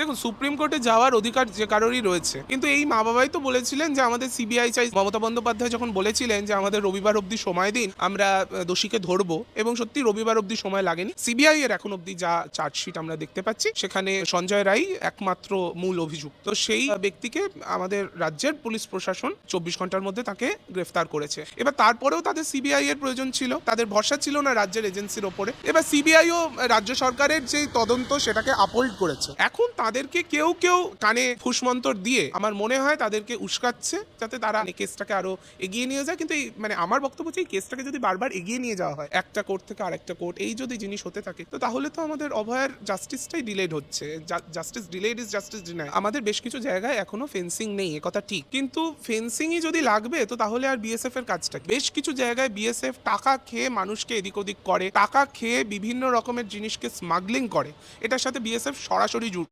দেখুন, সুপ্রিম কোর্টে যাওয়ার অধিকার যে কারোরই রয়েছে, কিন্তু এই মা বাবাই তো বলেছিলেন যে আমাদের সিবিআই চাই। মমতা বন্দ্যোপাধ্যায় যখন বলেছিলেন যে আমাদের রবিবার অবধি সময় দিন, আমরা দোষীকে ধরবো, এবং সত্যি রবিবার অবধি সময় লাগেনি। সিবিআই এর এখন অবধি যা চার্জশিট আমরা দেখতে পাচ্ছি, সেখানে সঞ্জয় রায় একমাত্র মূল অভিযুক্ত। তো সেই ব্যক্তিকে আমাদের রাজ্যের পুলিশ প্রশাসন 24 ঘন্টার মধ্যে তাকে গ্রেফতার করেছে। এবার তারপরেও তাদের সিবিআই এর প্রয়োজন ছিল, তাদের ভরসা ছিল না রাজ্যের এজেন্সির ওপরে। এবার সিবিআইও রাজ্য সরকারের যে তদন্ত সেটাকে আপহোল্ড করেছে। এখন তাদেরকে কেউ কেউ কানে ফুসমন্তর দিয়ে আমার মনে হয় তাদেরকে উস্কাচ্ছে, যাতে তারা কেসটাকে আরো এগিয়ে নিয়ে যায়। কিন্তু আমার বক্তব্য হচ্ছে এই কেসটাকে যদি বারবার এগিয়ে নিয়ে যাওয়া হয় একটা কোর্ট থেকে আরেকটা কোর্ট, এই যদি জিনিস হতে থাকে, তো তাহলে তো আমাদের অভয়ের জাস্টিসটাই ডিলেড হচ্ছে। Justice delayed is justice deny. আমাদের বেশ কিছু জায়গায় এখনো ফেন্সিং নেই, কথা ঠিক, কিন্তু ফেন্সিংই যদি লাগবে তো তাহলে আর বিএসএফ এর কাজটা কি? বেশ কিছু জায়গায় বিএসএফ টাকা খেয়ে মানুষকে এদিক ওদিক করে, টাকা খেয়ে বিভিন্ন রকমের জিনিসকে স্মাগলিং করে। এটার সাথে বিএসএফ সরাসরি